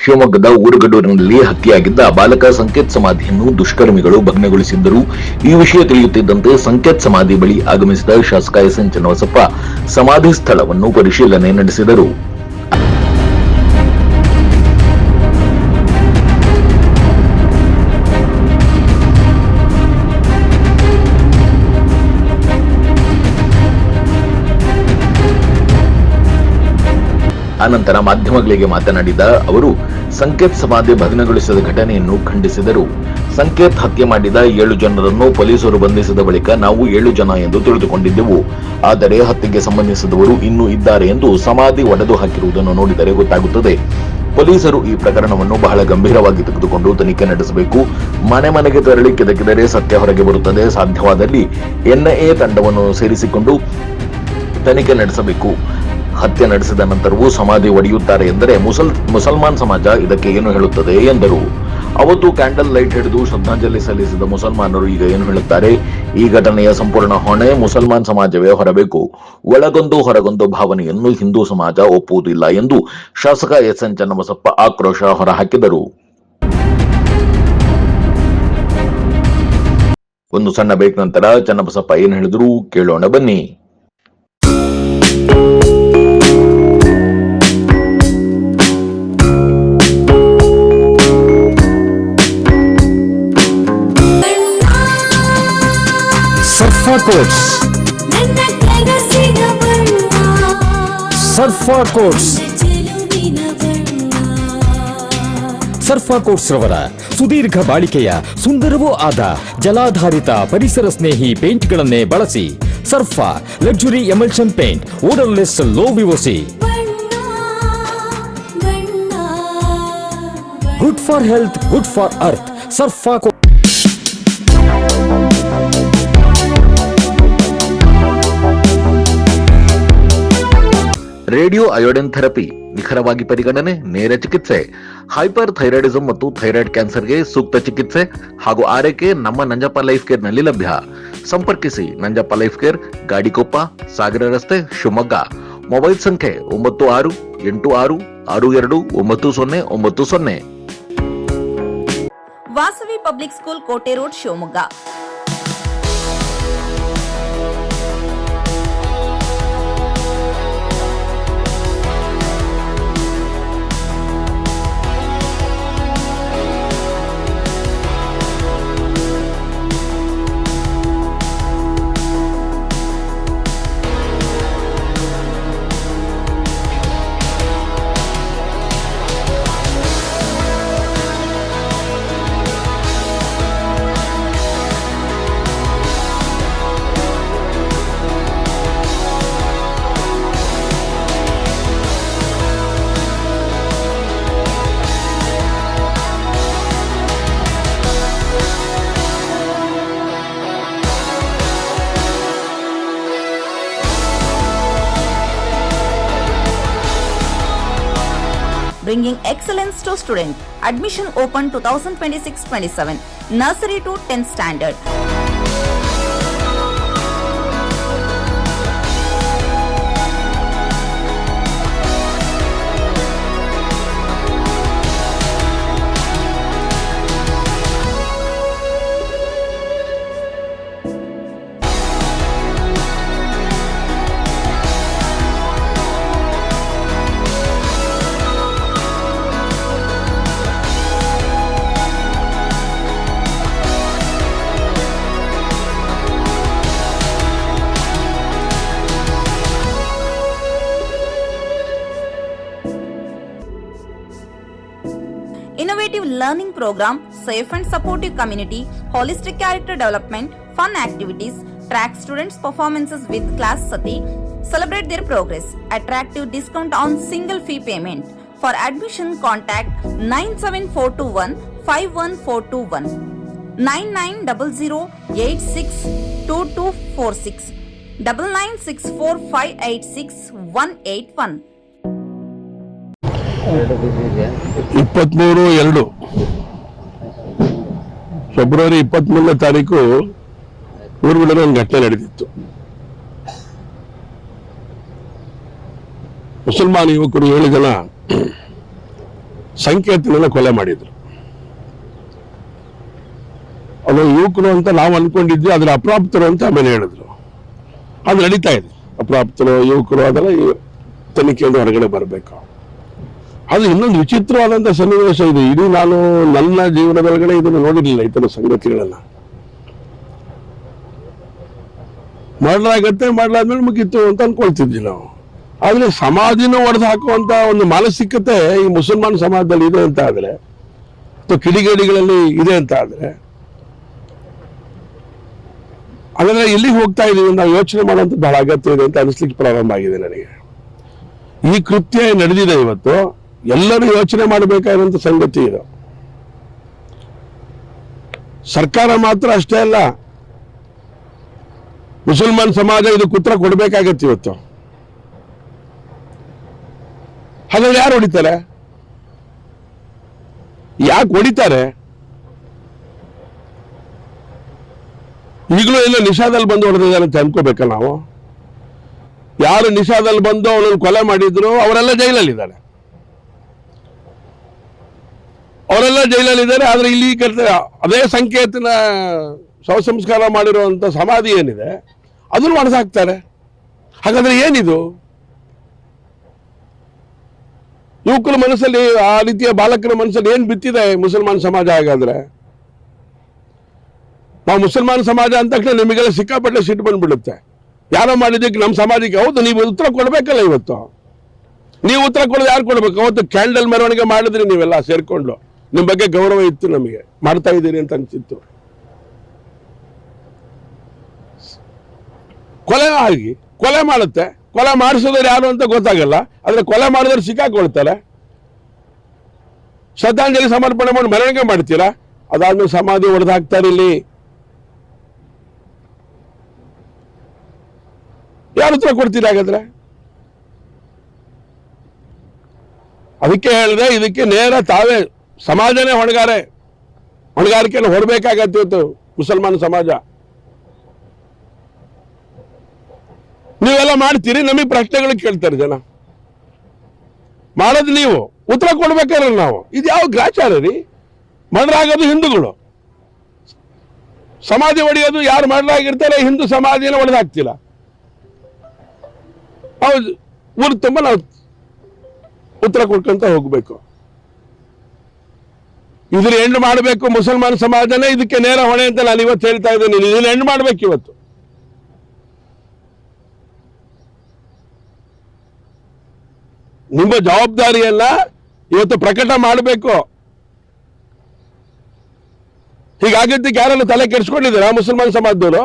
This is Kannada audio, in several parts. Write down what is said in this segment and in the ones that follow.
ಶಿವಮೊಗ್ಗದ ಊರುಗಡೂರಿನಲ್ಲಿ ಹತ್ಯೆಯಾಗಿದ್ದ ಬಾಲಕ ಸಂಕೇತ್ ಸಮಾಧಿಯನ್ನು ದುಷ್ಕರ್ಮಿಗಳು ಭಗ್ನಗೊಳಿಸಿದ್ದರು. ಈ ವಿಷಯ ತಿಳಿಯುತ್ತಿದ್ದಂತೆ ಸಂಕೇತ್ ಸಮಾಧಿ ಬಳಿ ಆಗಮಿಸಿದ ಶಾಸಕ ಎಸ್ಎನ್ ಚನ್ನಬಸಪ್ಪ ಸಮಾಧಿ ಸ್ಥಳವನ್ನು ಪರಿಶೀಲನೆ ನಡೆಸಿದರು. ಅನಂತರ ಮಾಧ್ಯಮಗಳಿಗೆ ಮಾತನಾಡಿದ ಅವರು ಸಂಕೇತ್ ಸಮಾಧಿ ಭಗ್ನಗೊಳಿಸಿದ ಘಟನೆಯನ್ನು ಖಂಡಿಸಿದರು. ಸಂಕೇತ್ ಹತ್ಯೆ ಮಾಡಿದ 7 ಜನರನ್ನು ಪೊಲೀಸರು ಬಂಧಿಸಿದ ಬಳಿಕ ನಾವು 7 ಜನ ಎಂದು ತಿಳಿದುಕೊಂಡಿದ್ದೆವು. ಆದರೆ ಹತ್ಯೆಗೆ ಸಂಬಂಧಿಸಿದವರು ಇನ್ನೂ ಇದ್ದಾರೆ ಎಂದು ಸಮಾಧಿ ಒಡೆದು ಹಾಕಿರುವುದನ್ನು ನೋಡಿದರೆ ಗೊತ್ತಾಗುತ್ತದೆ. ಪೊಲೀಸರು ಈ ಪ್ರಕರಣವನ್ನು ಬಹಳ ಗಂಭೀರವಾಗಿ ತೆಗೆದುಕೊಂಡು ತನಿಖೆ ನಡೆಸಬೇಕು. ಮನೆ ಮನೆಗೆ ತೆರಳಿ ಕೆದಕಿದರೆ ಸತ್ಯ ಹೊರಗೆ ಬರುತ್ತದೆ. ಸಾಧ್ಯವಾದಲ್ಲಿ ಎನ್ಐಎ ತಂಡವನ್ನು ಸೇರಿಸಿಕೊಂಡು ತನಿಖೆ ನಡೆಸಬೇಕು. ಹತ್ಯೆ ನಡೆಸಿದ ನಂತರವೂ ಸಮಾಧಿ ಒಡೆಯುತ್ತಾರೆ ಎಂದರೆ ಮುಸಲ್ಮಾನ್ ಸಮಾಜ ಇದಕ್ಕೆ ಏನು ಹೇಳುತ್ತದೆ ಎಂದರು. ಅವತ್ತು ಕ್ಯಾಂಡಲ್ ಲೈಟ್ ಹಿಡಿದು ಶ್ರದ್ಧಾಂಜಲಿ ಸಲ್ಲಿಸಿದ ಮುಸಲ್ಮಾನರು ಈಗ ಏನು ಹೇಳುತ್ತಾರೆ? ಈ ಘಟನೆಯ ಸಂಪೂರ್ಣ ಹೊಣೆ ಮುಸಲ್ಮಾನ್ ಸಮಾಜವೇ ಹೊರಬೇಕು. ಒಳಗೊಂದು ಹೊರಗೊಂದು ಭಾವನೆಯನ್ನು ಹಿಂದೂ ಸಮಾಜ ಒಪ್ಪುವುದಿಲ್ಲ ಎಂದು ಶಾಸಕ ಎಸ್ಎನ್ ಚನ್ನಬಸಪ್ಪ ಆಕ್ರೋಶ ಹೊರಹಾಕಿದರು. ಒಂದು ಸಣ್ಣ ಬ್ರೇಕ್ ನಂತರ ಚನ್ನಬಸಪ್ಪ ಏನು ಹೇಳಿದ್ರು ಕೇಳೋಣ ಬನ್ನಿ. ಸರ್ಫಾ ಕೋಟ್ಸ್, ಸರ್ಫಾ ಕೋಟ್ಸ್, ಸರ್ಫಾ ಕೋಟ್ಸ್ ರವರ ಸುದೀರ್ಘ ಬಾಳಿಕೆಯ ಸುಂದರವೂ ಆದ ಜಲಾಧಾರಿತ ಪರಿಸರ ಸ್ನೇಹಿ ಪೇಂಟ್ಗಳನ್ನೇ ಬಳಸಿ. Sarfa luxury emulsion paint, odourless, low VOC, good for health, good for earth. Sarfa coats. Radio iodine therapy, ನಿಖರವಾಗಿ ಪರಿಗಣನೆ, ನೇರ ಚಿಕಿತ್ಸೆ. ಹೈಪರ್ ಥೈರಾಯ್ಡಿಸಂ ಮತ್ತು ಥೈರಾಯ್ಡ್ ಕ್ಯಾನ್ಸರ್ಗೆ ಸೂಕ್ತ ಚಿಕಿತ್ಸೆ ಹಾಗೂ ಆರೈಕೆ ನಮ್ಮ ನಂಜಪ್ಪ ಲೈಫ್ ಕೇರ್ ನಲ್ಲಿ ಲಭ್ಯ. ಸಂಪರ್ಕಿಸಿ ನಂಜಪ್ಪ ಲೈಫ್ ಕೇರ್, ಗಾಡಿಕೊಪ್ಪ, ಸಾಗರ ರಸ್ತೆ, ಶಿವಮೊಗ್ಗ. ಮೊಬೈಲ್ ಸಂಖ್ಯೆ 9686262990. ವಾಸವಿ ಪಬ್ಲಿಕ್ ಸ್ಕೂಲ್, ಕೋಟೆ road, Shivamogga. Bringing excellence to student. Admission open 2026-27. Nursery to 10th standard. Innovative learning program, safe and supportive community, holistic character development, fun activities, track students' performances with class sati, celebrate their progress, attractive discount on single fee payment. For admission, contact 97421 51421, 9900862246, 9964586181. 23/2 February 23ನೇ ತಾರೀಕು ಊರುಗಳಲ್ಲಿ ಒಂದು ಘಟನೆ ನಡೆದಿತ್ತು. ಮುಸಲ್ಮಾನ್ ಯುವಕರು 7 ಜನ ಸಂಕೇತನೆಲ್ಲ ಕೊಲೆ ಮಾಡಿದ್ರು. ಅದು ಯುವಕರು ಅಂತ ನಾವು ಅನ್ಕೊಂಡಿದ್ವಿ, ಅದ್ರ ಅಪ್ರಾಪ್ತರು ಅಂತ ಆಮೇಲೆ ಹೇಳಿದ್ರು. ಅದು ನಡೀತಾ ಇದೆ. ಅಪ್ರಾಪ್ತರು, ಯುವಕರು, ಅದೆಲ್ಲ ತನಿಖೆಯಿಂದ ಹೊರಗಡೆ ಬರಬೇಕು. ಅದು ಇನ್ನೊಂದು ವಿಚಿತ್ರವಾದಂಥ ಸನ್ನಿವೇಶ ಇದೆ. ಇಡೀ ನಾನು ನನ್ನ ಜೀವನದೊಳಗಡೆ ಇದನ್ನು ನೋಡಿರಲಿಲ್ಲ, ಈ ಥರ ಸಂಗತಿಗಳನ್ನ. ಮಾಡಲಾದ್ಮೇಲೆ ಮುಗೀತು ಅಂತ ಅನ್ಕೊಳ್ತಿದ್ವಿ ನಾವು. ಆದ್ರೆ ಸಮಾಧಿನ ಒಡೆದು ಹಾಕುವಂತ ಒಂದು ಮಾನಸಿಕತೆ ಈ ಮುಸಲ್ಮಾನ್ ಸಮಾಜದಲ್ಲಿ ಇದೆ ಅಂತ ಆದ್ರೆ, ಅಥವಾ ಕಿಡಿಗೇಡಿಗಳಲ್ಲಿ ಇದೆ ಅಂತ ಆದ್ರೆ, ಹಾಗಾದ್ರೆ ಎಲ್ಲಿಗೆ ಹೋಗ್ತಾ ಇದೀವಿ ನಾವು ಯೋಚನೆ ಮಾಡುವಂತ ಬಹಳ ಅಗತ್ಯ ಇದೆ ಅಂತ ಅನಿಸ್ಲಿಕ್ಕೆ ಪ್ರಾರಂಭ ಆಗಿದೆ ನನಗೆ. ಈ ಕೃತ್ಯ ನಡೆದಿದೆ ಇವತ್ತು, ಎಲ್ಲರೂ ಯೋಚನೆ ಮಾಡಬೇಕಾಗಿರುವಂತ ಸಂಗತಿ ಇದು. ಸರ್ಕಾರ ಮಾತ್ರ ಅಷ್ಟೇ ಅಲ್ಲ, ಮುಸಲ್ಮಾನ್ ಸಮಾಜ ಇದಕ್ಕೆ ಉತ್ತರ ಕೊಡಬೇಕಾಗತ್ತೆ ಇವತ್ತು. ಹಾಗಾದ್ರೆ ಯಾರು ಹೊಡಿತಾರೆ? ಯಾಕೆ ಹೊಡಿತಾರೆ? ಈಗಲೂ ಎಲ್ಲ ನಿಷಾದಲ್ಲಿ ಬಂದು ಹೊಡೆದಿದ್ದಾರೆ ಅಂತ ಅನ್ಕೋಬೇಕಲ್ಲ ನಾವು. ಯಾರು ನಿಷಾದಲ್ಲಿ ಬಂದು ಅವನನ್ನು ಕೊಲೆ ಮಾಡಿದ್ರು ಅವರೆಲ್ಲ ಜೈಲಲ್ಲಿದ್ದಾರೆ. ಆದ್ರೆ ಇಲ್ಲಿ ಅದೇ ಸಂಕೇತನ ಶವ ಸಂಸ್ಕಾರ ಮಾಡಿರುವಂತ ಸಮಾಧಿ ಏನಿದೆ ಅದನ್ನು ಒಡೆದಾಕ್ತಾರೆ. ಹಾಗಾದ್ರೆ ಏನಿದು? ಯುವಕರ ಮನಸ್ಸಲ್ಲಿ, ಆ ರೀತಿಯ ಬಾಲಕರ ಮನಸ್ಸಲ್ಲಿ ಏನ್ ಬಿತ್ತಿದೆ ಮುಸಲ್ಮಾನ್ ಸಮಾಜ? ಹಾಗಾದ್ರೆ ನಾವು ಮುಸಲ್ಮಾನ್ ಸಮಾಜ ಅಂತ ತಕ್ಷಣ ನಿಮಗೆಲ್ಲ ಸಿಕ್ಕಾಪಟ್ಟೆ ಸಿಟ್ಟು ಬಂದ್ಬಿಡುತ್ತೆ. ಯಾರೋ ಮಾಡಿದ್ದಕ್ಕೆ ನಮ್ಮ ಸಮಾಜಕ್ಕೆ. ಹೌದು, ನೀವು ಉತ್ತರ ಕೊಡ್ಬೇಕಲ್ಲ ಇವತ್ತು. ನೀವು ಉತ್ತರ ಕೊಡೋದು ಯಾರು ಕೊಡ್ಬೇಕು? ಅವತ್ತು ಕ್ಯಾಂಡಲ್ ಮೆರವಣಿಗೆ ಮಾಡಿದ್ರಿ ನೀವೆಲ್ಲ ಸೇರ್ಕೊಂಡು. ನಿಮ್ಮ ಬಗ್ಗೆ ಗೌರವ ಇತ್ತು, ನಮಗೆ ಮಾಡ್ತಾ ಇದ್ದೀರಿ ಅಂತ ಅನ್ಸಿತ್ತು. ಕೊಲೆ ಮಾಡುತ್ತೆ. ಕೊಲೆ ಮಾಡಿಸೋದು ಯಾರು ಅಂತ ಗೊತ್ತಾಗಲ್ಲ, ಆದ್ರೆ ಕೊಲೆ ಮಾಡಿದ್ರೆ ಸಿಕ್ಕಾಕೊಳ್ತಾರೆ. ಶ್ರದ್ಧಾಂಜಲಿ ಸಮರ್ಪಣೆ ಮಾಡಿ ಮೆರವಣಿಗೆ ಮಾಡ್ತೀರಾ, ಅದಾದ್ಮೇಲೆ ಸಮಾಧಿ ಹೊಡೆದು ಹಾಕ್ತಾರೆ. ಇಲ್ಲಿ ಯಾರು ಉತ್ತರ ಕೊಡ್ತೀರಾ ಹಾಗಾದ್ರೆ? ಅದಕ್ಕೆ ಹೇಳಿದೆ, ಇದಕ್ಕೆ ನೇರ ತಾವೇ ಸಮಾಜನೇ ಹೊಣೆಗಾರಿಕೆಯನ್ನು ಹೊರಬೇಕಾಗತ್ತೆ ಇವತ್ತು ಮುಸಲ್ಮಾನ್ ಸಮಾಜ. ನೀವೆಲ್ಲ ಮಾಡ್ತೀರಿ, ನಮಗೆ ಪ್ರಶ್ನೆಗಳು ಕೇಳ್ತಾರೆ ಜನ. ಮಾಡೋದು ನೀವು, ಉತ್ತರ ಕೊಡ್ಬೇಕಾದ್ರೆ ನಾವು. ಇದು ಯಾವ ಗ್ರಾಚಾರ ರೀ? ಮರ್ಡರಾಗೋದು ಹಿಂದೂಗಳು, ಸಮಾಧಿ ಹೊಡೆಯೋದು ಯಾರು ಮರ್ಡರಾಗಿರ್ತಾರೆ ಹಿಂದೂ ಸಮಾಧಿಯನ್ನು ಹೊಡೆದಾಕ್ತಿಲ್ಲ. ಹೌದು, ಊರು ತುಂಬ ನಾವು ಉತ್ತರ ಕೊಡ್ಕೊಂತ ಹೋಗ್ಬೇಕು. ಇದ್ರ ಹೆಣ್ಣು ಮಾಡಬೇಕು ಮುಸಲ್ಮಾನ್ ಸಮಾಜನೇ, ಇದಕ್ಕೆ ನೇರ ಹೊಣೆ ಅಂತ ನಾನು ಇವತ್ತು ಹೇಳ್ತಾ ಇದ್ದೇನೆ. ಇದನ್ನ ಹೆಣ್ಣು ಮಾಡ್ಬೇಕು ಇವತ್ತು. ನಿಮ್ಮ ಜವಾಬ್ದಾರಿಯನ್ನ ಇವತ್ತು ಪ್ರಕಟ ಮಾಡಬೇಕು. ಹೀಗಾಗಿದ್ದಕ್ಕೆ ಯಾರನ್ನು ತಲೆ ಕೆಡಿಸ್ಕೊಂಡಿದ್ದೀರಾ ಮುಸಲ್ಮಾನ್ ಸಮಾಜದವರು?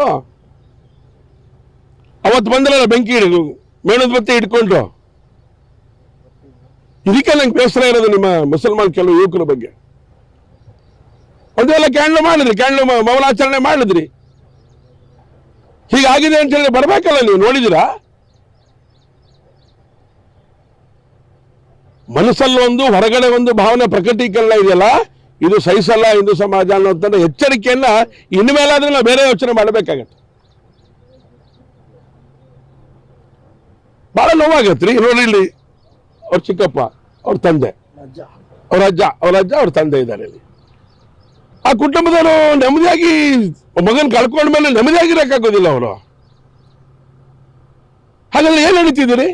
ಅವತ್ತು ಬಂದ್ರಲ್ಲ ಬೆಂಕಿ ಮೇಣದ ಬತ್ತಿ ಇಟ್ಕೊಂಡು. ಇದಕ್ಕೆ ನಂಗೆ ಬೇಸರ ಇರೋದು ನಿಮ್ಮ ಮುಸಲ್ಮಾನ್ ಕೆಲವು ಯುವಕರ ಬಗ್ಗೆ. ಒಂದೆಲ್ಲ ಕ್ಯಾಂಡ್ಲು ಮೌನಾಚರಣೆ ಮಾಡಿದ್ರಿ. ಹೀಗಾಗಿದೆ ಅಂತ ಹೇಳಿ ಬರ್ಬೇಕಲ್ಲ ನೀವು. ನೋಡಿದಿರಾ? ಮನಸ್ಸಲ್ಲಿ ಒಂದು, ಹೊರಗಡೆ ಒಂದು ಭಾವನೆ ಪ್ರಕಟೀಕರಣ ಇದೆಯಲ್ಲ, ಇದು ಸಹಿಸಲ್ಲ ಹಿಂದೂ ಸಮಾಜ ಅನ್ನೋಂಥ ಎಚ್ಚರಿಕೆಯನ್ನ ಇನ್ಮೇಲಾದ್ರೂ ನಾವು ಬೇರೆ ಯೋಚನೆ ಮಾಡಬೇಕಾಗತ್ತೆ. ಬಹಳ ನೋವಾಗತ್ರಿ. ನೋಡಿ ಇಲ್ಲಿ ಅವ್ರ ಚಿಕ್ಕಪ್ಪ, ಅವ್ರ ತಂದೆ, ಅವ್ರ ಅಜ್ಜ, ಅವ್ರ ತಂದೆ ಇದ್ದಾರೆ ಇಲ್ಲಿ. ಆ ಕುಟುಂಬದವರು ನೆಮ್ಮದಿಯಾಗಿ ಮಗನ್ ಕಳ್ಕೊಂಡ್ಮೇಲೆ ನೆಮ್ಮದಿಯಾಗಿರಕ್ಕಾಗೋದಿಲ್ಲ ಅವರು. ಹಾಗಾದ್ರೆ ಏನ್ ನಡೀತಿದ್ದೀರಿ?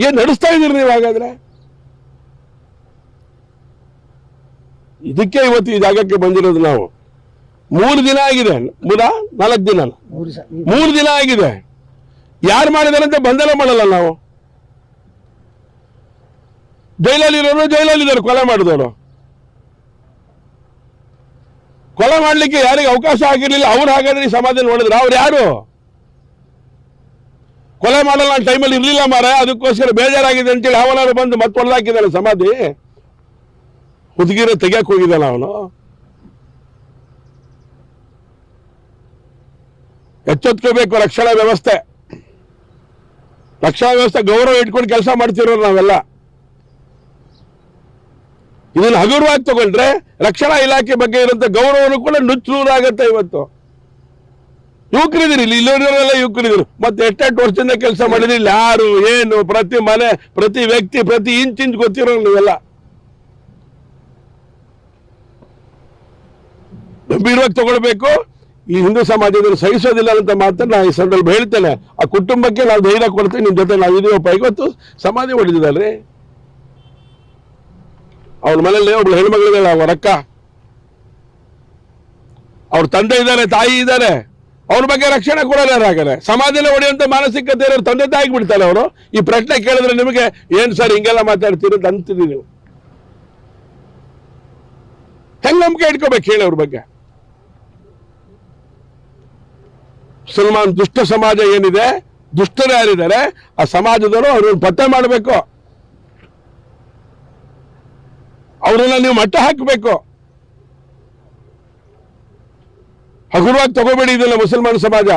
ಏನ್ ನಡೆಸ್ತಾ ಇದ್ದೀರಿ ನೀವು ಹಾಗಾದ್ರೆ? ಇದಕ್ಕೆ ಇವತ್ತು ಈ ಜಾಗಕ್ಕೆ ಬಂದಿರೋದು ನಾವು. 3 ದಿನ ಆಗಿದೆ, 4 ದಿನ, 3 ದಿನ ಆಗಿದೆ. ಯಾರು ಮಾಡಿದಾರಂತೆ ಬಂಧನ ಮಾಡಲ್ಲ ನಾವು. ಜೈಲಲ್ಲಿರೋರು ಜೈಲಲ್ಲಿದ್ದಾರೆ, ಕೊಲೆ ಮಾಡಿದವರು. ಕೊಲೆ ಮಾಡ್ಲಿಕ್ಕೆ ಯಾರಿಗೆ ಅವಕಾಶ ಆಗಿರ್ಲಿಲ್ಲ. ಅವ್ರು ಹಾಗಾದ್ರೆ ಈ ಸಮಾಜ ನೋಡಿದ್ರು. ಅವ್ರು ಯಾರು? ಕೊಲೆ ಮಾಡಲ್ಲ ನಾನು ಟೈಮಲ್ಲಿ ಇರ್ಲಿಲ್ಲ ಮಾರ, ಅದಕ್ಕೋಸ್ಕರ ಬೇಜಾರಾಗಿದೆ ಅಂತೇಳಿ ಅವನಾರು ಬಂದು ಮತ್ತೆ ಹೊಡೆದಾಕಿದ್ದಾನೆ ಸಮಾಧಿ. ಹುದುಗಿರ ತೆಗಿಯಕ್ಕೆ ಹೋಗಿದ್ದಾನ ಅವನು. ಎಚ್ಚೆತ್ಕೋಬೇಕು. ರಕ್ಷಣಾ ವ್ಯವಸ್ಥೆ ಗೌರವ ಇಟ್ಕೊಂಡು ಕೆಲಸ ಮಾಡ್ತಿರೋರು ನಾವೆಲ್ಲ. ಇದನ್ನು ಹಗುರವಾಗಿ ತಗೊಂಡ್ರೆ ರಕ್ಷಣಾ ಇಲಾಖೆ ಬಗ್ಗೆ ಇರುವಂತ ಗೌರವನು ಕೂಡ ನುಚ್ಚುನೂರಾಗತ್ತೆ. ಇವತ್ತು ಯುವಕರಿದ್ದೀರಿ, ಇಲ್ಲಿರೋರೆಲ್ಲ ಯುವಕರಿದ್ರು. ಮತ್ತೆ ಎಷ್ಟೆಷ್ಟು ವರ್ಷದಿಂದ ಕೆಲಸ ಮಾಡಿದ್ರಿ, ಯಾರು ಏನು, ಪ್ರತಿ ಮನೆ, ಪ್ರತಿ ವ್ಯಕ್ತಿ, ಪ್ರತಿ ಇಂಚ್ ಗೊತ್ತಿರೋ ನೀವೆಲ್ಲ. ಗಂಭೀರವಾಗಿ ತಗೊಳ್ಬೇಕು. ಈ ಹಿಂದೂ ಸಮಾಜದಲ್ಲಿ ಸಹಿಸೋದಿಲ್ಲ ಅಂತ ಮಾತನ್ನ ಈ ಸಂದರ್ಭ ಹೇಳ್ತೇನೆ. ಆ ಕುಟುಂಬಕ್ಕೆ ನಾವು ಧೈರ್ಯ ಕೊಡ್ತೀವಿ, ನಿಮ್ ಜೊತೆ ನಾವು ಇದೀವಪ್ಪ. ಇವತ್ತು ಸಮಾಧಿ ಹೊಡೆದಿದ್ದಲ್ರಿ, ಅವ್ರ ಮನೇಲಿ ಒಬ್ಳು ಹೆಣ್ಮಗಳಿದ್ದಾಳೆ, ಅವರ ಅಕ್ಕ, ಅವ್ರ ತಂದೆ ಇದ್ದಾರೆ, ತಾಯಿ ಇದ್ದಾರೆ, ಅವ್ರ ಬಗ್ಗೆ ರಕ್ಷಣೆ ಕೊಡಲ್ಲ. ಹಾಗಾದ್ರೆ ಸಮಾಧಿಯಲ್ಲಿ ಹೊಡೆಯುವಂತ ಮಾನಸಿಕತೆ ಇರೋರು ತಂದೆ ತಾಯಿಗೆ ಬಿಡ್ತಾರೆ ಅವರು. ಈ ಪ್ರಶ್ನೆ ಕೇಳಿದ್ರೆ ನಿಮಗೆ ಏನ್ ಸರ್ ಹಿಂಗೆಲ್ಲ ಮಾತಾಡ್ತೀರಿ ಅಂತ ಅಂತೀರಿ ನೀವು. ಹೆಂಗ್ ನಂಬಿಕೆ ಇಟ್ಕೋಬೇಕು ಹೇಳಿ ಅವ್ರ ಬಗ್ಗೆ? ಮುಸಲ್ಮಾನ್ ದುಷ್ಟ ಸಮಾಜ ಏನಿದೆ, ದುಷ್ಟರು ಯಾರಿದ್ದಾರೆ, ಆ ಸಮಾಜದವರು ಅವ್ರನ್ನ ಪತ್ತೆ ಮಾಡಬೇಕು, ಅವ್ರನ್ನ ನೀವು ಮಟ್ಟ ಹಾಕಬೇಕು. ಹಗುರವಾಗಿ ತಗೋಬೇಡಿ ಇದೆಲ್ಲ ಮುಸಲ್ಮಾನ್ ಸಮಾಜ.